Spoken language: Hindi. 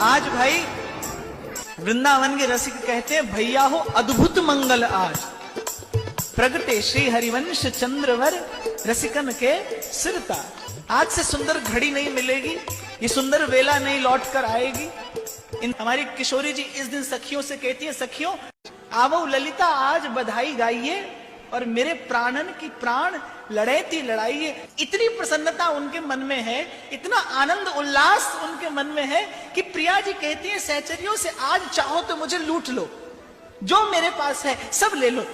आज भाई वृंदावन के रसिक कहते हैं भैया हो अद्भुत मंगल आज प्रगटे श्री हरिवंश चंद्रवर रसिकन के सिरता। आज से सुंदर घड़ी नहीं मिलेगी, ये सुंदर वेला नहीं लौट कर आएगी। इन हमारी किशोरी जी इस दिन सखियों से कहती है, सखियों आवो ललिता आज बधाई गाइए और मेरे प्राणन की प्राण लड़े थी लड़ाइए। इतनी प्रसन्नता उनके मन में है, इतना आनंद उल्लास उनके मन में है कि प्रिया जी कहती है सहचरियों से आज चाहो तो मुझे लूट लो, जो मेरे पास है सब ले लो।